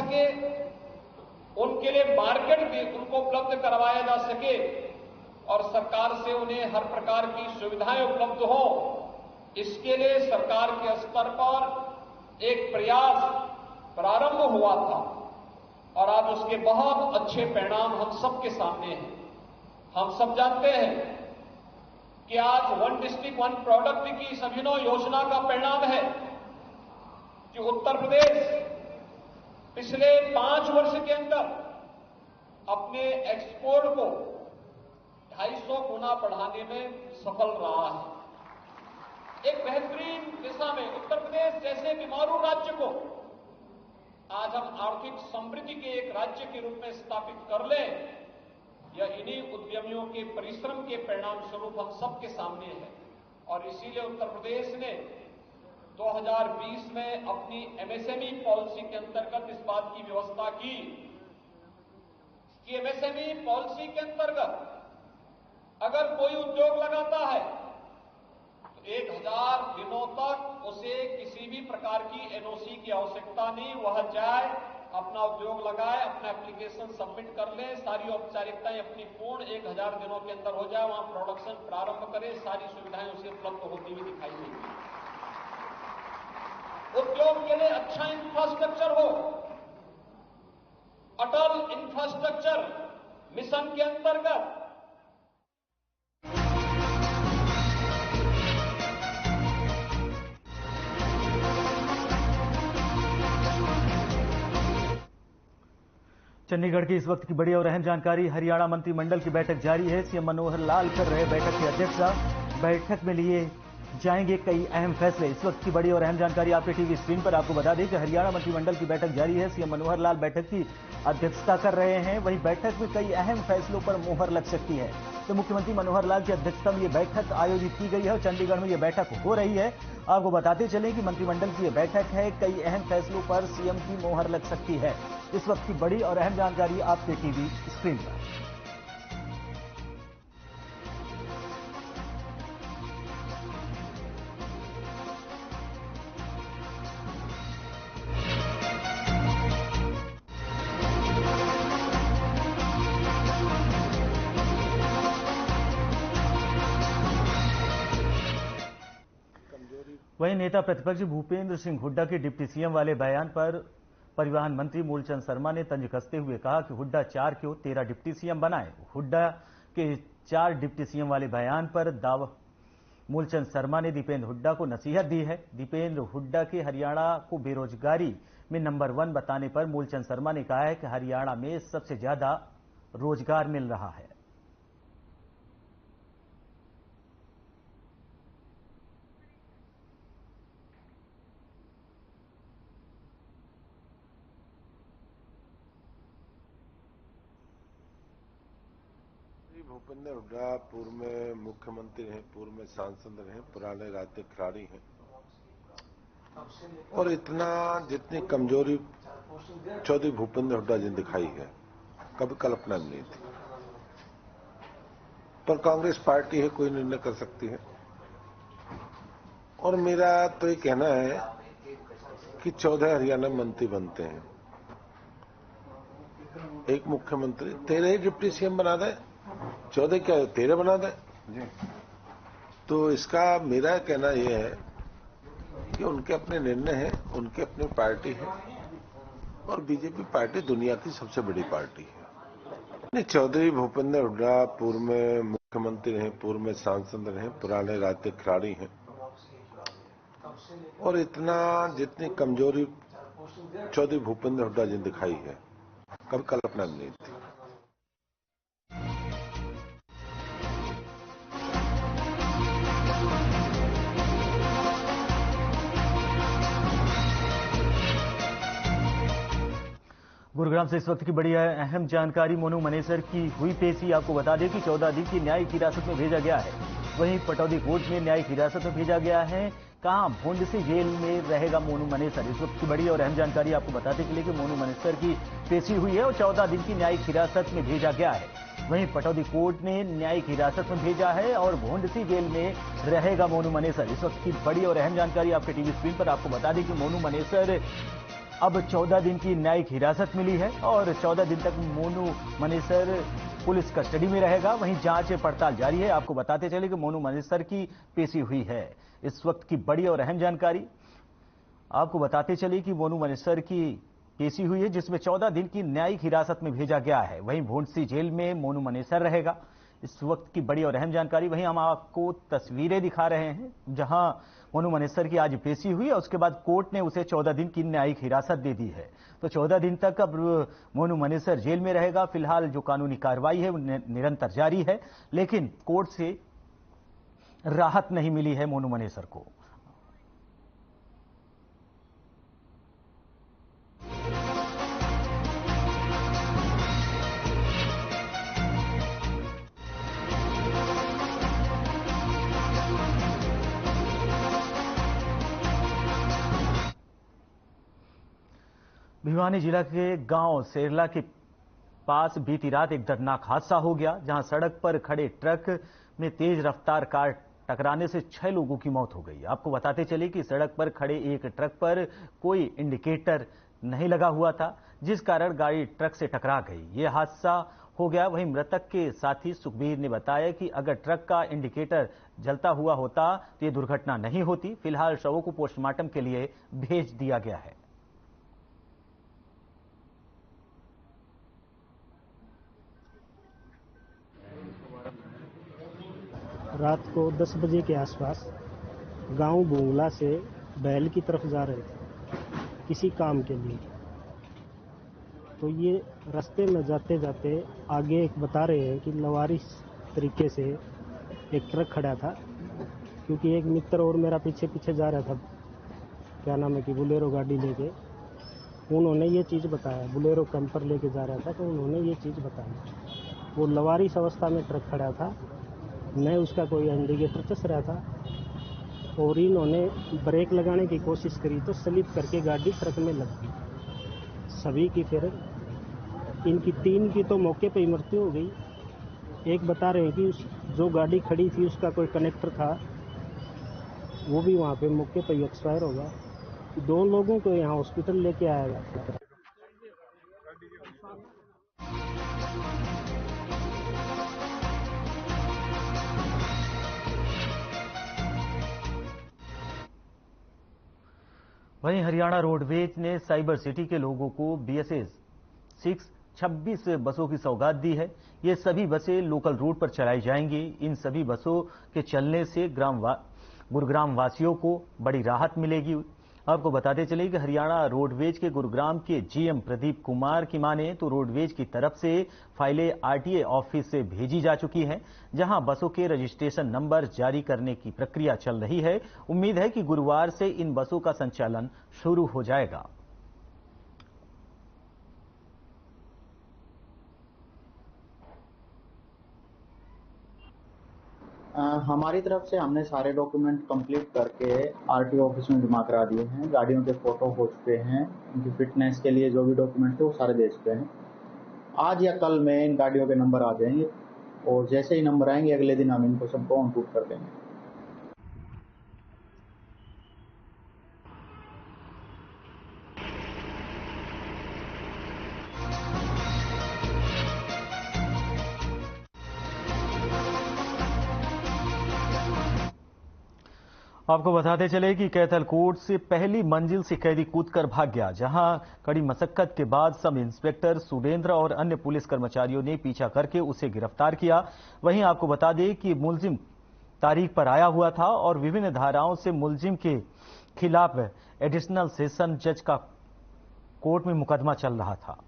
सके, उनके लिए मार्केट भी उनको उपलब्ध करवाया जा सके और सरकार से उन्हें हर प्रकार की सुविधाएं उपलब्ध हो, इसके लिए सरकार के स्तर पर एक प्रयास प्रारंभ हुआ था और आज उसके बहुत अच्छे परिणाम हम सबके सामने हैं। हम सब जानते हैं कि आज वन डिस्ट्रिक्ट वन प्रोडक्ट की इस अभिनव योजना का परिणाम है कि उत्तर प्रदेश पिछले 5 वर्ष के अंदर अपने एक्सपोर्ट को 250 गुना बढ़ाने में सफल रहा है। एक बेहतरीन दिशा में उत्तर प्रदेश जैसे बीमारू राज्य को आज हम आर्थिक समृद्धि के एक राज्य के रूप में स्थापित कर लें, यह इन्हीं उद्यमियों के परिश्रम के परिणाम स्वरूप हम सबके सामने है। और इसीलिए उत्तर प्रदेश ने 2020 में अपनी एमएसएमई पॉलिसी के अंतर्गत इस बात की व्यवस्था की कि एमएसएमई पॉलिसी के अंतर्गत अगर कोई उद्योग लगाता है तो 1000 दिनों तक उसे किसी भी प्रकार की एनओसी की आवश्यकता नहीं, वह जाए अपना उद्योग लगाए, अपना एप्लीकेशन सबमिट कर ले, सारी औपचारिकताएं अपनी पूर्ण 1000 दिनों के अंदर हो जाए, वहां प्रोडक्शन प्रारंभ करे, सारी सुविधाएं उसे उपलब्ध होती हुई दिखाई देंगी। उद्योग के लिए अच्छा इंफ्रास्ट्रक्चर हो, अटल इंफ्रास्ट्रक्चर मिशन के अंतर्गत चंडीगढ़ की इस वक्त की बड़ी और अहम जानकारी। हरियाणा मंत्रिमंडल की बैठक जारी है। सीएम मनोहर लाल कर रहे बैठक की अध्यक्षता। बैठक में लिए जाएंगे कई अहम फैसले। इस वक्त की बड़ी और अहम जानकारी आपके टीवी स्क्रीन पर। आपको बता दें कि हरियाणा मंत्रिमंडल की बैठक जारी है। सीएम मनोहर लाल बैठक की अध्यक्षता कर रहे हैं। वहीं बैठक में कई अहम फैसलों पर मुहर लग सकती है। तो मुख्यमंत्री मनोहर लाल की अध्यक्षता में यह बैठक आयोजित की गई है और चंडीगढ़ में यह बैठक हो रही है। आपको बताते चलें कि मंत्रिमंडल की यह बैठक है। कई अहम फैसलों पर सीएम की मुहर लग सकती है। इस वक्त की बड़ी और अहम जानकारी आपके टीवी स्क्रीन पर। वहीं नेता प्रतिपक्ष भूपेंद्र सिंह हुड्डा के डिप्टी सीएम वाले बयान पर परिवहन मंत्री मूलचंद शर्मा ने तंज कसते हुए कहा कि हुड्डा 4 क्यों 13 डिप्टी सीएम बनाए। हुड्डा के 4 डिप्टी सीएम वाले बयान पर दावा मूलचंद शर्मा ने दीपेंद्र हुड्डा को नसीहत दी है। दीपेंद्र हुड्डा के हरियाणा को बेरोजगारी में नंबर 1 बताने पर मूलचंद शर्मा ने कहा है कि हरियाणा में सबसे ज्यादा रोजगार मिल रहा है। भूपेंद्र हुड्डा पूर्व में मुख्यमंत्री हैं, पूर्व में सांसद रहे, पुराने राजनीतिक खिलाड़ी हैं और इतना जितनी कमजोरी चौधरी भूपेंद्र हुड्डा जी ने दिखाई है कभी कल्पना नहीं थी। पर कांग्रेस पार्टी है, कोई निर्णय कर सकती है। और मेरा तो ये कहना है कि 14 हरियाणा मंत्री बनते हैं, एक मुख्यमंत्री 13 ही डिप्टी सीएम बना दे, 14 क्या 13 बना दे। तो इसका मेरा कहना यह है कि उनके अपने निर्णय हैं, उनकी अपनी पार्टी है और बीजेपी पार्टी दुनिया की सबसे बड़ी पार्टी है। चौधरी भूपेंद्र हुड्डा पूर्व में मुख्यमंत्री रहे, पूर्व में सांसद रहे, पुराने राजनीतिक खिलाड़ी हैं और इतना जितनी कमजोरी चौधरी भूपेंद्र हुड्डा जी ने दिखाई है कभी कल्पना नहीं थी। गुरुग्राम से इस वक्त की बड़ी अहम जानकारी। मोनू मनेसर की हुई पेशी। आपको बता दें कि 14 दिन की न्यायिक हिरासत में भेजा गया है। वहीं पटौदी कोर्ट में न्यायिक हिरासत में भेजा गया है। कहां भोंड से जेल में रहेगा मोनू मनेसर। इस वक्त की बड़ी और अहम जानकारी आपको बताते चले कि मोनू मनेसर की पेशी हुई है और 14 दिन की न्यायिक हिरासत में भेजा गया है। वहीं पटौदी कोर्ट ने न्यायिक हिरासत में भेजा है और भोंडसी जेल में रहेगा मोनू मनेसर। इस वक्त की बड़ी और अहम जानकारी आपके टीवी स्क्रीन पर। आपको बता दें कि मोनू मनेसर अब 14 दिन की न्यायिक हिरासत मिली है और 14 दिन तक मोनू मनेसर पुलिस कस्टडी में रहेगा। वहीं जांच पड़ताल जारी है। आपको बताते चले कि मोनू मनेसर की पेशी हुई है। इस वक्त की बड़ी और अहम जानकारी आपको बताते चले कि मोनू मनेसर की पेशी हुई है, जिसमें 14 दिन की न्यायिक हिरासत में भेजा गया है। वहीं भोंडसी जेल में मोनू मनेसर रहेगा। इस वक्त की बड़ी और अहम जानकारी। वहीं हम आपको तस्वीरें दिखा रहे हैं जहां मोनू मनेसर की आज पेशी हुई और उसके बाद कोर्ट ने उसे 14 दिन की न्यायिक हिरासत दे दी है। तो 14 दिन तक अब मोनू मनेसर जेल में रहेगा। फिलहाल जो कानूनी कार्रवाई है वो निरंतर जारी है, लेकिन कोर्ट से राहत नहीं मिली है मोनू मनेसर को। भिवानी जिला के गांव सेरला के पास बीती रात एक दर्दनाक हादसा हो गया, जहां सड़क पर खड़े ट्रक में तेज रफ्तार कार टकराने से 6 लोगों की मौत हो गई। आपको बताते चले कि सड़क पर खड़े एक ट्रक पर कोई इंडिकेटर नहीं लगा हुआ था, जिस कारण गाड़ी ट्रक से टकरा गई। यह हादसा हो गया। वहीं मृतक के साथी सुखबीर ने बताया कि अगर ट्रक का इंडिकेटर जलता हुआ होता तो यह दुर्घटना नहीं होती। फिलहाल शवों को पोस्टमार्टम के लिए भेज दिया गया है। रात को 10 बजे के आसपास गांव बोंगला से बैल की तरफ जा रहे थे किसी काम के लिए। तो ये रास्ते में जाते जाते आगे एक बता रहे हैं कि लवारिस तरीके से एक ट्रक खड़ा था, क्योंकि एक मित्र और मेरा पीछे पीछे जा रहा था, क्या नाम है कि बुलेरो गाड़ी लेके। उन्होंने ये चीज़ बताया, बुलेरो कैंपर लेके जा रहा था, तो उन्होंने ये चीज़ बताई। वो लवारिस अवस्था में ट्रक खड़ा था, न उसका कोई इंडिकेटर चस रहा था, और इन्होंने ब्रेक लगाने की कोशिश करी तो स्लिप करके गाड़ी ट्रक में लग गई। सभी की फिर इनकी 3 की तो मौके पे ही मृत्यु हो गई। एक बता रहे हैं कि जो गाड़ी खड़ी थी उसका कोई कनेक्टर था, वो भी वहाँ पे मौके पे ही एक्सपायर हो गया। 2 लोगों को यहाँ हॉस्पिटल लेके आया गया था। वहीं हरियाणा रोडवेज ने साइबर सिटी के लोगों को BSS 626 बसों की सौगात दी है। ये सभी बसें लोकल रूट पर चलाई जाएंगी। इन सभी बसों के चलने से गुरुग्राम वासियों को बड़ी राहत मिलेगी। आपको बताते चले कि हरियाणा रोडवेज के गुरुग्राम के GM प्रदीप कुमार की माने तो रोडवेज की तरफ से फाइलें RTA ऑफिस से भेजी जा चुकी हैं, जहां बसों के रजिस्ट्रेशन नंबर जारी करने की प्रक्रिया चल रही है। उम्मीद है कि गुरुवार से इन बसों का संचालन शुरू हो जाएगा। हमारी तरफ से हमने सारे डॉक्यूमेंट कंप्लीट करके RTO ऑफिस में जमा करा दिए हैं। गाड़ियों के फोटो हो चुके हैं, उनकी फिटनेस के लिए जो भी डॉक्यूमेंट थे वो सारे दे चुके हैं। आज या कल में इन गाड़ियों के नंबर आ जाएंगे, और जैसे ही नंबर आएंगे अगले दिन हम इनको सबको ऑनपुट कर देंगे। आपको बताते चले कि कैथल कोर्ट से पहली मंजिल से कैदी कूदकर भाग गया, जहां कड़ी मशक्कत के बाद सब इंस्पेक्टर सुरेंद्र और अन्य पुलिस कर्मचारियों ने पीछा करके उसे गिरफ्तार किया। वहीं आपको बता दें कि मुलजिम तारीख पर आया हुआ था और विभिन्न धाराओं से मुलजिम के खिलाफ एडिशनल सेशन जज का कोर्ट में मुकदमा चल रहा था।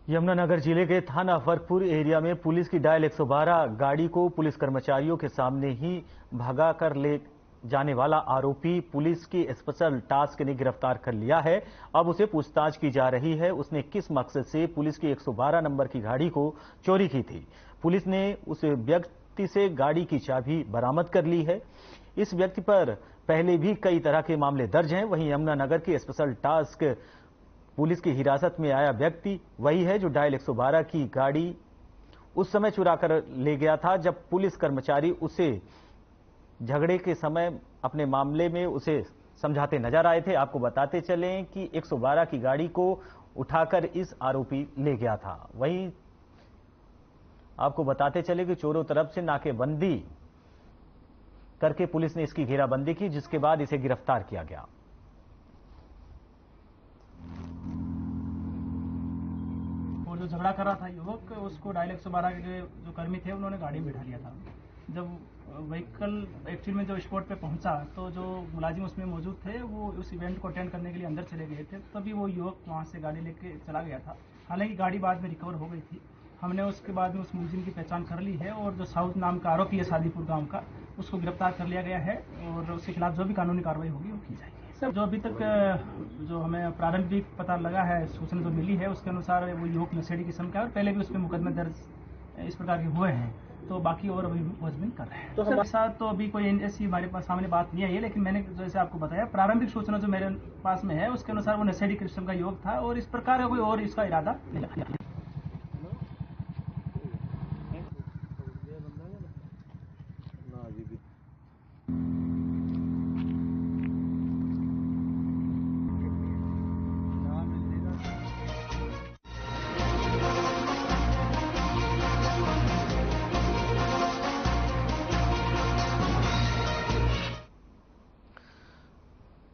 यमुनानगर जिले के थाना फरकपुर एरिया में पुलिस की डायल 112 गाड़ी को पुलिस कर्मचारियों के सामने ही भगा कर ले जाने वाला आरोपी पुलिस की स्पेशल टास्क ने गिरफ्तार कर लिया है। अब उसे पूछताछ की जा रही है, उसने किस मकसद से पुलिस की 112 नंबर की गाड़ी को चोरी की थी। पुलिस ने उस व्यक्ति व्यक्ति से गाड़ी की चाबी बरामद कर ली है। इस व्यक्ति पर पहले भी कई तरह के मामले दर्ज हैं। वहीं यमुनानगर की स्पेशल टास्क पुलिस की हिरासत में आया व्यक्ति वही है जो डायल 112 की गाड़ी उस समय चुरा कर ले गया था जब पुलिस कर्मचारी उसे झगड़े के समय अपने मामले में उसे समझाते नजर आए थे। आपको बताते चलें कि 112 की गाड़ी को उठाकर इस आरोपी ले गया था। वहीं आपको बताते चले कि चोरों तरफ से नाकेबंदी करके पुलिस ने इसकी घेराबंदी की, जिसके बाद इसे गिरफ्तार किया गया। और जो झगड़ा कर रहा था युवक, उसको डायल 112 के जो कर्मी थे उन्होंने गाड़ी में बिठा लिया था। जब व्हीकल एक्चुअल में जो स्पॉट पे पहुंचा तो जो मुलाजिम उसमें मौजूद थे वो उस इवेंट को अटेंड करने के लिए अंदर चले गए थे, तभी वो युवक वहां से गाड़ी लेके चला गया था। हालांकि गाड़ी बाद में रिकवर हो गई थी। हमने उसके बाद में उस मुलजिम की पहचान कर ली है और जो साउथ नाम का आरोपी है सादीपुर गांव का, उसको गिरफ्तार कर लिया गया है और उसके खिलाफ जो भी कानूनी कार्रवाई होगी वो की जाएगी। सर, जो अभी तक जो हमें प्रारंभिक पता लगा है, सूचना जो मिली है उसके अनुसार वो युवक नशेड़ी किस्म का है और पहले भी उस पर मुकदमे दर्ज इस प्रकार के हुए हैं, तो बाकी और अभी खोजबीन कर रहे हैं। तो हमारे साथ तो अभी कोई ऐसी हमारे पास सामने बात नहीं आई है, लेकिन मैंने जैसे आपको बताया प्रारंभिक सूचना जो मेरे पास में है उसके अनुसार वो नशेड़ी किस्म का युवक था और इस प्रकार का कोई और इसका इरादा नहीं।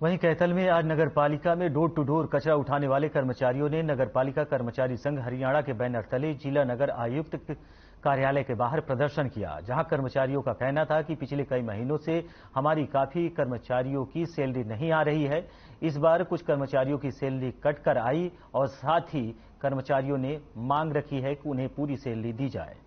वहीं कैथल में आज नगर पालिका में डोर टू डोर कचरा उठाने वाले कर्मचारियों ने नगर पालिका कर्मचारी संघ हरियाणा के बैनर तले जिला नगर आयुक्त कार्यालय के बाहर प्रदर्शन किया, जहां कर्मचारियों का कहना था कि पिछले कई महीनों से हमारी काफी कर्मचारियों की सैलरी नहीं आ रही है। इस बार कुछ कर्मचारियों की सैलरी कट कर आई और साथ ही कर्मचारियों ने मांग रखी है कि उन्हें पूरी सैलरी दी जाए।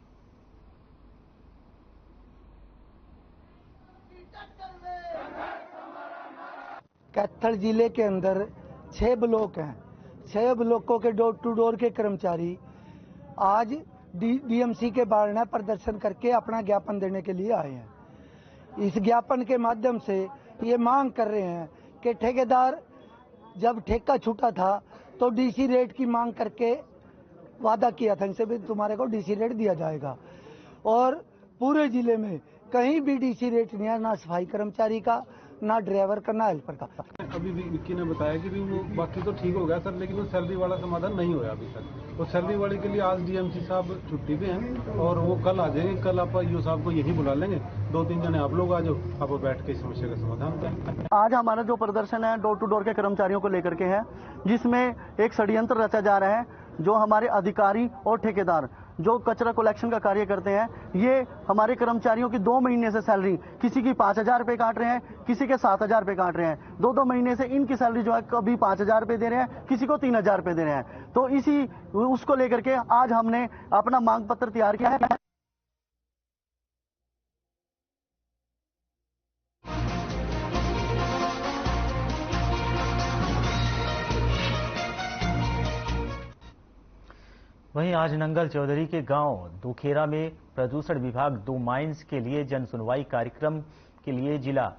कैथल जिले के अंदर 6 ब्लॉक हैं। 6 ब्लॉकों के डोर टू डोर के कर्मचारी आज डीएमसी के बाहर प्रदर्शन करके अपना ज्ञापन देने के लिए आए हैं। इस ज्ञापन के माध्यम से ये मांग कर रहे हैं कि ठेकेदार जब ठेका छूटा था तो डीसी रेट की मांग करके वादा किया था, इनसे भी तुम्हारे को डीसी रेट दिया जाएगा, और पूरे जिले में कहीं भी डीसी रेट नहीं है, ना सफाई कर्मचारी का, ना ड्राइवर का, ना हेल्पर का। अभी भी विक्की ने बताया कि भी वो बाकी तो ठीक हो गया सर, लेकिन वो सैलरी वाला समाधान नहीं होया अभी तक। वो सैलरी वाले के लिए आज डीएमसी साहब छुट्टी पे हैं और वो कल आ जाएंगे। कल आप ईओ साहब को यही बुला लेंगे, 2-3 जने आप लोग आ जाओ, आप बैठ के इस समस्या का समाधान करें। आज हमारा जो प्रदर्शन है डोर टू डोर के कर्मचारियों को लेकर के है, जिसमें एक षड्यंत्र रचा जा रहा है। जो हमारे अधिकारी और ठेकेदार जो कचरा कलेक्शन का कार्य करते हैं, ये हमारे कर्मचारियों की 2 महीने से सैलरी किसी की 5,000 रुपए काट रहे हैं, किसी के 7,000 रुपए काट रहे हैं। 2 महीने से इनकी सैलरी जो है कभी 5,000 रुपए दे रहे हैं, किसी को 3,000 रुपए दे रहे हैं। तो इसी उसको लेकर के आज हमने अपना मांग पत्र तैयार किया है। वहीं आज नंगल चौधरी के गांव दुखेरा में प्रदूषण विभाग 2 माइंस के लिए जन सुनवाई कार्यक्रम के लिए जिला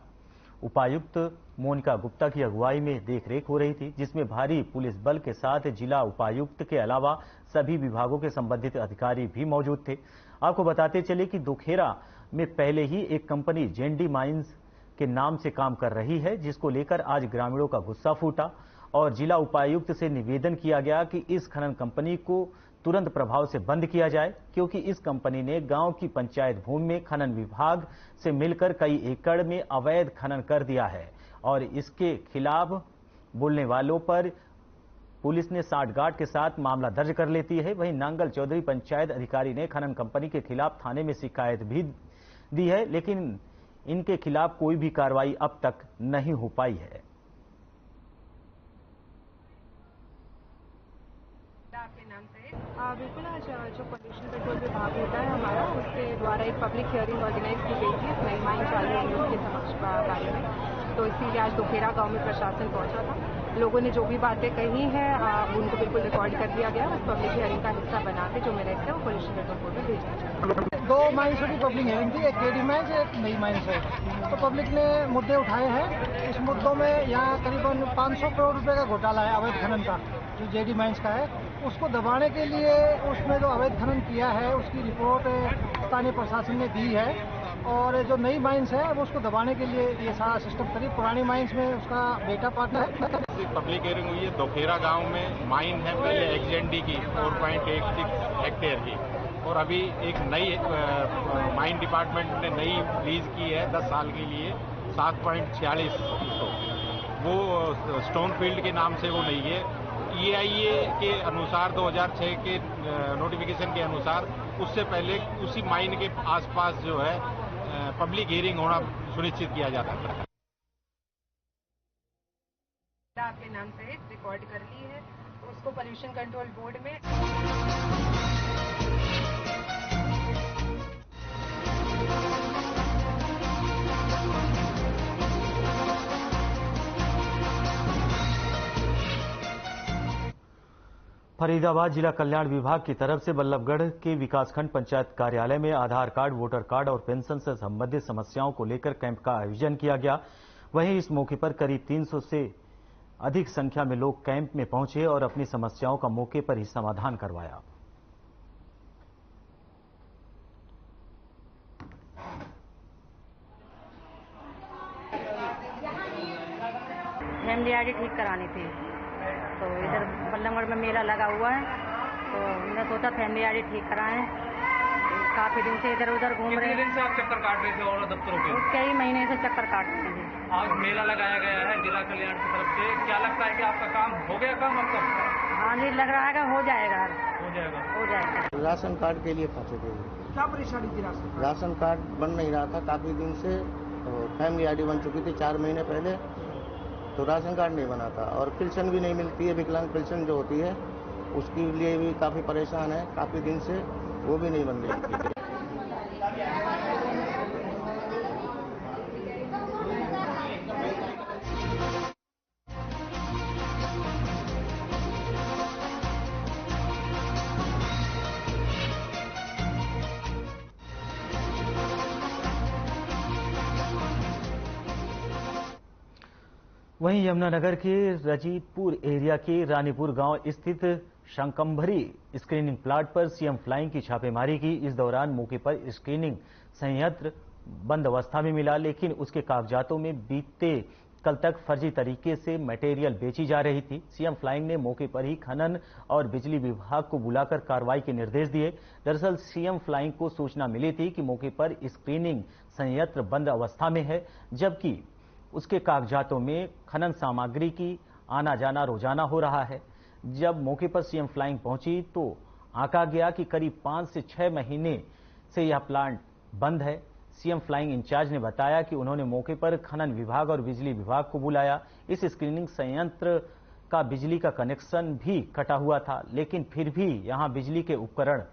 उपायुक्त मोनिका गुप्ता की अगुवाई में देखरेख हो रही थी, जिसमें भारी पुलिस बल के साथ जिला उपायुक्त के अलावा सभी विभागों के संबंधित अधिकारी भी मौजूद थे। आपको बताते चले कि दुखेरा में पहले ही एक कंपनी जेंडी माइंस के नाम से काम कर रही है, जिसको लेकर आज ग्रामीणों का गुस्सा फूटा और जिला उपायुक्त से निवेदन किया गया कि इस खनन कंपनी को तुरंत प्रभाव से बंद किया जाए, क्योंकि इस कंपनी ने गांव की पंचायत भूमि में खनन विभाग से मिलकर कई एकड़ में अवैध खनन कर दिया है और इसके खिलाफ बोलने वालों पर पुलिस ने साठगांठ के साथ मामला दर्ज कर लेती है। वहीं नांगल चौधरी पंचायत अधिकारी ने खनन कंपनी के खिलाफ थाने में शिकायत भी दी है, लेकिन इनके खिलाफ कोई भी कार्रवाई अब तक नहीं हो पाई है। बिल्कुल, आज जो पोल्यूशन कंट्रोल विभाग होता है हमारा, उसके द्वारा एक पब्लिक हियरिंग ऑर्गेनाइज की गई थी नई माइन चालू होने उसके समक्ष बारे में। तो इसीलिए आज दुखेरा गांव में प्रशासन पहुंचा था। लोगों ने जो भी बातें कही हैं उनको बिल्कुल रिकॉर्ड कर दिया गया। उस पब्लिक हियरिंग का हिस्सा बना के जो मिनट्स है वो पोल्यूशन कंट्रोल बोर्ड में भेजा जाए। दो माइंस की पब्लिक हेयरिंग थी, एक केडी माइंस एक नई माइंस है। तो पब्लिक ने मुद्दे उठाए हैं। इस मुद्दों में यहाँ करीबन 500 करोड़ रुपए का घोटाला है अवैध खनन का, जो जेडी माइंस का है। उसको दबाने के लिए उसमें जो अवैध खनन किया है उसकी रिपोर्ट स्थानीय प्रशासन ने दी है, और जो नई माइंस है वो उसको दबाने के लिए ये सारा सिस्टम करीब पुरानी माइंस में उसका बेटा पार्टनर है। पब्लिक हियरिंग हुई है दोखेरा गांव में। माइन है पहले एक्सजेंडी की 4.86 हेक्टेयर की, और अभी एक नई माइन डिपार्टमेंट ने नई लीज की है 10 साल के लिए 7.46। वो स्टोन फील्ड के नाम से वो नहीं है। EIA के अनुसार 2006 के नोटिफिकेशन के अनुसार उससे पहले उसी माइन के आसपास जो है पब्लिक हियरिंग होना सुनिश्चित किया जाता है। आपके नाम से रिकॉर्ड कर ली है, उसको पोल्यूशन कंट्रोल बोर्ड में फरीदाबाद जिला कल्याण विभाग की तरफ से बल्लभगढ़ के विकासखंड पंचायत कार्यालय में आधार कार्ड, वोटर कार्ड और पेंशन से संबंधित समस्याओं को लेकर कैंप का आयोजन किया गया। वहीं इस मौके पर करीब 300 से अधिक संख्या में लोग कैंप में पहुंचे और अपनी समस्याओं का मौके पर ही समाधान करवाया। फैमिली आईडी ठीक करानी थी, तो इधर बल्लभगढ़ में मेला लगा हुआ है, तो हमने सोचा फैमिली आईडी ठीक कराएं। काफी दिन से इधर उधर घूम रहे हैं। कितने दिन से आप चक्कर काट रहे थे और दफ्तरों के? कई महीने से चक्कर काट रहे हैं। आज मेला लगाया गया है जिला कल्याण की तरफ से, क्या लगता है कि आपका काम हो गया काम आपका? हाँ जी, लग रहा है कि हो जाएगा। हो जाएगा। राशन कार्ड के लिए फंसे थे। क्या परेशानी थी? राशन कार्ड बन नहीं रहा था काफी दिन से, तो फैमिली आईडी बन चुकी थी 4 महीने पहले, तो राशन कार्ड नहीं बना था। और पेंशन भी नहीं मिलती है, विकलांग पेंशन जो होती है उसके लिए भी काफी परेशान है काफी दिन से, वो भी नहीं बन रही थी। वहीं यमुनानगर के रजीतपुर एरिया के रानीपुर गांव स्थित शंकंभरी स्क्रीनिंग प्लांट पर सीएम फ्लाइंग की छापेमारी की। इस दौरान मौके पर स्क्रीनिंग संयंत्र बंद अवस्था में मिला, लेकिन उसके कागजातों में बीते कल तक फर्जी तरीके से मटेरियल बेची जा रही थी। सीएम फ्लाइंग ने मौके पर ही खनन और बिजली विभाग को बुलाकर कार्रवाई के निर्देश दिए। दरअसल सीएम फ्लाइंग को सूचना मिली थी कि मौके पर स्क्रीनिंग संयंत्र बंद अवस्था में है, जबकि उसके कागजातों में खनन सामग्री की आना जाना रोजाना हो रहा है। जब मौके पर सीएम फ्लाइंग पहुंची तो आंका गया कि करीब 5 से 6 महीने से यह प्लांट बंद है। सीएम फ्लाइंग इंचार्ज ने बताया कि उन्होंने मौके पर खनन विभाग और बिजली विभाग को बुलाया। इस स्क्रीनिंग संयंत्र का बिजली का कनेक्शन भी कटा हुआ था, लेकिन फिर भी यहां बिजली के उपकरण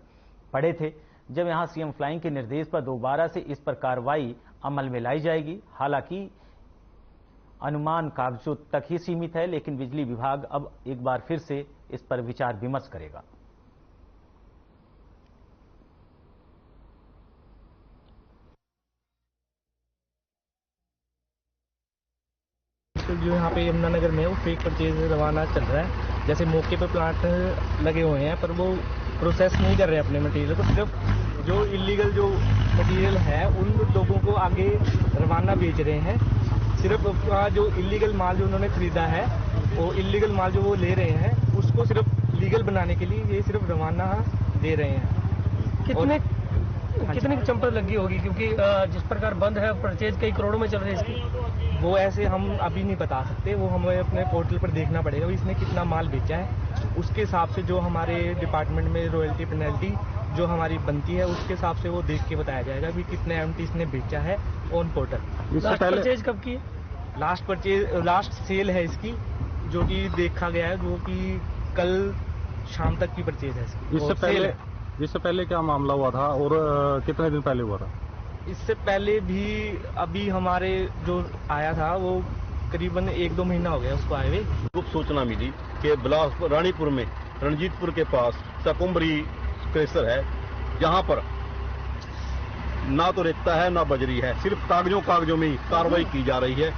पड़े थे। जब यहां सीएम फ्लाइंग के निर्देश पर दोबारा से इस पर कार्रवाई अमल में लाई जाएगी। हालांकि अनुमान कागजों तक ही सीमित है, लेकिन बिजली विभाग अब एक बार फिर से इस पर विचार विमर्श करेगा। जो यहाँ पे यमुनानगर में वो फेक परचेज रवाना चल रहा है। जैसे मौके पे प्लांट लगे हुए हैं पर वो प्रोसेस नहीं कर रहे अपने मटेरियल को, सिर्फ जो इलीगल जो मटेरियल है उन लोगों को आगे रवाना बेच रहे हैं। सिर्फ जो इलीगल माल जो उन्होंने खरीदा है, वो इलीगल माल जो वो ले रहे हैं उसको सिर्फ लीगल बनाने के लिए ये सिर्फ रवाना दे रहे हैं। कितने की चंपल लगी होगी, क्योंकि जिस प्रकार बंद है परचेज कई करोड़ों में चल रही है इसकी, वो ऐसे हम अभी नहीं बता सकते। वो हमें अपने पोर्टल पर देखना पड़ेगा इसने कितना माल बेचा है। उसके हिसाब से जो हमारे डिपार्टमेंट में रॉयल्टी पेनल्टी जो हमारी बनती है उसके हिसाब से वो देख के बताया जाएगा कि कितने एमटी इसने बेचा है ऑन पोर्टल। लास्ट परचेज कब की? लास्ट सेल है इसकी, जो कि देखा गया है, जो कि कल शाम तक की परचेज है इसकी। इससे पहले क्या मामला हुआ था और कितने दिन पहले हुआ था? इससे पहले भी अभी हमारे जो आया था वो करीबन 1-2 महीना हो गया उसको आए हुए। गुप्त सूचना मिली कि बिलासपुर रानीपुर में रणजीतपुर के पास शंकंभरी क्रेशर है, जहां पर ना तो रेता है ना बजरी है, सिर्फ कागजों में ही कार्रवाई की जा रही है।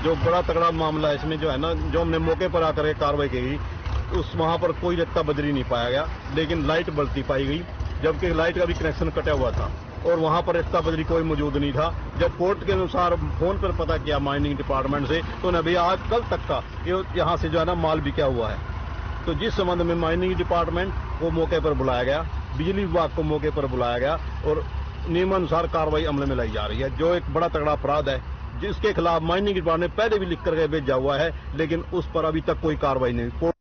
जो बड़ा तगड़ा मामला है इसमें जो है ना, जो हमने मौके पर आकर कार्रवाई की गई, उस वहां पर कोई रेता बजरी नहीं पाया गया, लेकिन लाइट बल्ती पाई गई, जबकि लाइट का भी कनेक्शन कटा हुआ था और वहां पर रेता बजरी कोई मौजूद नहीं था। जब कोर्ट के अनुसार फोन पर पता किया माइनिंग डिपार्टमेंट से, तो उन्हें अभी आज कल तक का यहाँ से जो है ना माल बिका हुआ है। तो जिस संबंध में माइनिंग डिपार्टमेंट को मौके पर बुलाया गया, बिजली विभाग को मौके पर बुलाया गया और नियमानुसार कार्रवाई अमल में लाई जा रही है। जो एक बड़ा तगड़ा अपराध है जिसके खिलाफ माइनिंग डिपार्टमेंट ने पहले भी लिख करके भेजा हुआ है, लेकिन उस पर अभी तक कोई कार्रवाई नहीं।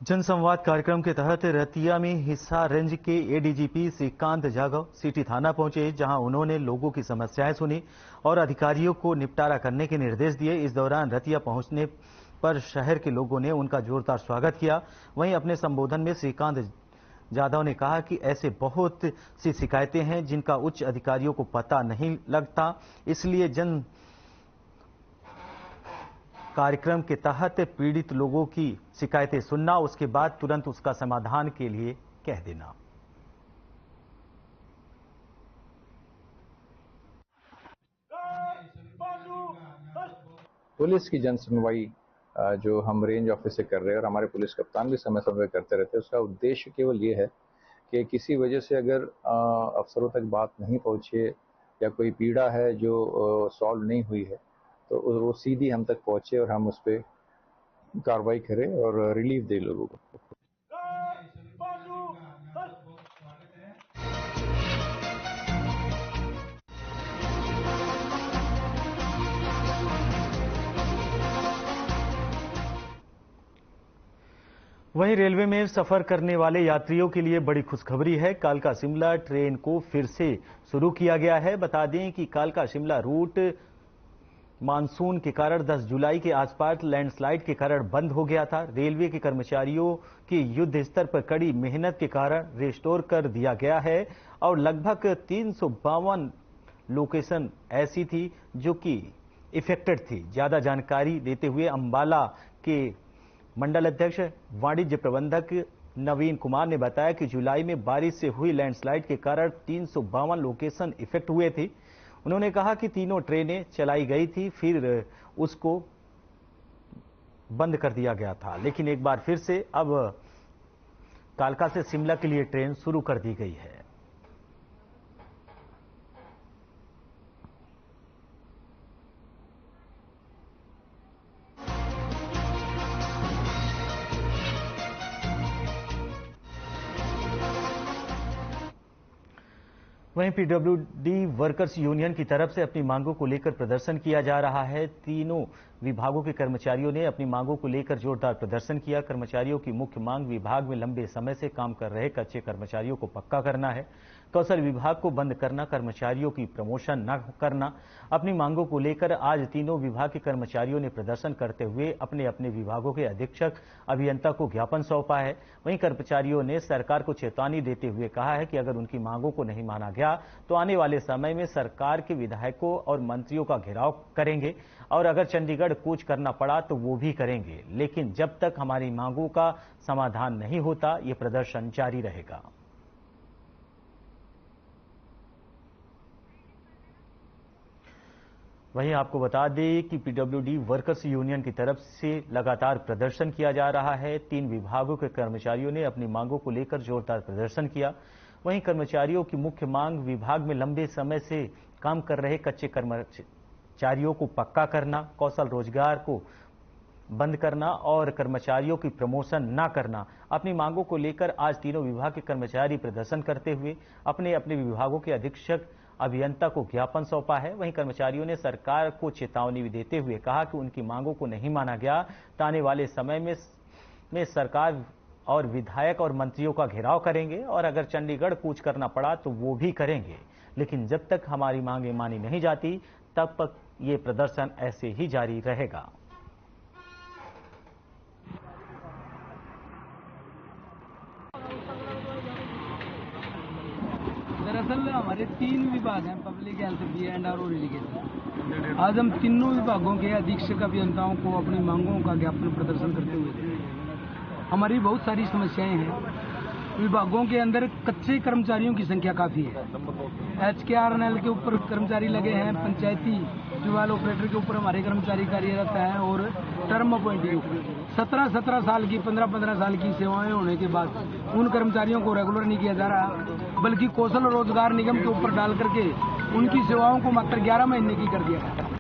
जनसंवाद कार्यक्रम के तहत रतिया में हिसार रेंज के एडीजीपी श्रीकांत जाधव सिटी थाना पहुंचे, जहां उन्होंने लोगों की समस्याएं सुनी और अधिकारियों को निपटारा करने के निर्देश दिए। इस दौरान रतिया पहुंचने पर शहर के लोगों ने उनका जोरदार स्वागत किया। वहीं अपने संबोधन में श्रीकांत जाधव ने कहा कि ऐसे बहुत सी शिकायतें हैं जिनका उच्च अधिकारियों को पता नहीं लगता, इसलिए जन कार्यक्रम के तहत पीड़ित लोगों की शिकायतें सुनना, उसके बाद तुरंत उसका समाधान के लिए कह देना। पुलिस की जन सुनवाई जो हम रेंज ऑफिस से कर रहे हैं और हमारे पुलिस कप्तान भी समय समय करते रहते हैं, उसका उद्देश्य केवल ये है कि किसी वजह से अगर अफसरों तक बात नहीं पहुंचे या कोई पीड़ा है जो सॉल्व नहीं हुई है, तो वो सीधी हम तक पहुंचे और हम उस पर कार्रवाई करें और रिलीफ दें लोगों को। वहीं रेलवे में सफर करने वाले यात्रियों के लिए बड़ी खुशखबरी है। कालका शिमला ट्रेन को फिर से शुरू किया गया है। बता दें कि कालका शिमला रूट मानसून के कारण 10 जुलाई के आसपास लैंडस्लाइड के कारण बंद हो गया था। रेलवे के कर्मचारियों की युद्ध स्तर पर कड़ी मेहनत के कारण रिस्टोर कर दिया गया है और लगभग 352 लोकेशन ऐसी थी जो कि इफेक्टेड थी। ज्यादा जानकारी देते हुए अंबाला के मंडल अध्यक्ष वाणिज्य प्रबंधक नवीन कुमार ने बताया कि जुलाई में बारिश से हुई लैंडस्लाइड के कारण 352 लोकेशन इफेक्ट हुए थे। उन्होंने कहा कि तीनों ट्रेनें चलाई गई थी, फिर उसको बंद कर दिया गया था, लेकिन एक बार फिर से अब कालका से शिमला के लिए ट्रेन शुरू कर दी गई है। वहीं पीडब्ल्यूडी वर्कर्स यूनियन की तरफ से अपनी मांगों को लेकर प्रदर्शन किया जा रहा है। तीनों विभागों के कर्मचारियों ने अपनी मांगों को लेकर जोरदार प्रदर्शन किया। कर्मचारियों की मुख्य मांग विभाग में लंबे समय से काम कर रहे कच्चे कर्मचारियों को पक्का करना है, कौशल विभाग को बंद करना, कर्मचारियों की प्रमोशन न करना। अपनी मांगों को लेकर आज तीनों विभाग के कर्मचारियों ने प्रदर्शन करते हुए अपने अपने विभागों के अधीक्षक अभियंता को ज्ञापन सौंपा है। वहीं कर्मचारियों ने सरकार को चेतावनी देते हुए कहा है कि अगर उनकी मांगों को नहीं माना गया तो आने वाले समय में सरकार के विधायकों और मंत्रियों का घेराव करेंगे और अगर चंडीगढ़ कूच करना पड़ा तो वो भी करेंगे, लेकिन जब तक हमारी मांगों का समाधान नहीं होता ये प्रदर्शन जारी रहेगा। वहीं आपको बता दें कि पीडब्ल्यूडी वर्कर्स यूनियन की तरफ से लगातार प्रदर्शन किया जा रहा है। 3 विभागों के कर्मचारियों ने अपनी मांगों को लेकर जोरदार प्रदर्शन किया। वहीं कर्मचारियों की मुख्य मांग विभाग में लंबे समय से काम कर रहे कच्चे कर्मचारियों को पक्का करना, कौशल रोजगार को बंद करना और कर्मचारियों की प्रमोशन न करना। अपनी मांगों को लेकर आज तीनों विभाग के कर्मचारी प्रदर्शन करते हुए अपने अपने विभागों के अधीक्षक अभियंता को ज्ञापन सौंपा है। वहीं कर्मचारियों ने सरकार को चेतावनी भी देते हुए कहा कि उनकी मांगों को नहीं माना गया तो आने वाले समय में सरकार और विधायक और मंत्रियों का घेराव करेंगे और अगर चंडीगढ़ कूच करना पड़ा तो वो भी करेंगे, लेकिन जब तक हमारी मांगें मानी नहीं जाती तब तक ये प्रदर्शन ऐसे ही जारी रहेगा। दरअसल हमारे 3 विभाग हैं, पब्लिक हेल्थ, B&R और इरिगेशन। आज हम तीनों विभागों के अधीक्षक अभियंताओं को अपनी मांगों का ज्ञापन प्रदर्शन करते हुए थे। हमारी बहुत सारी समस्याएं हैं। विभागों के अंदर कच्चे कर्मचारियों की संख्या काफी है। HKRNL के ऊपर कर्मचारी लगे हैं, पंचायती ट्यूबवेल ऑपरेटर के ऊपर हमारे कर्मचारी कार्यरत हैं और टर्म अपॉइंटी 17 साल की 15 साल की सेवाएं होने के बाद उन कर्मचारियों को रेगुलर नहीं किया जा रहा, बल्कि कौशल रोजगार निगम के ऊपर डाल करके उनकी सेवाओं को मात्र 11 महीने की कर दिया।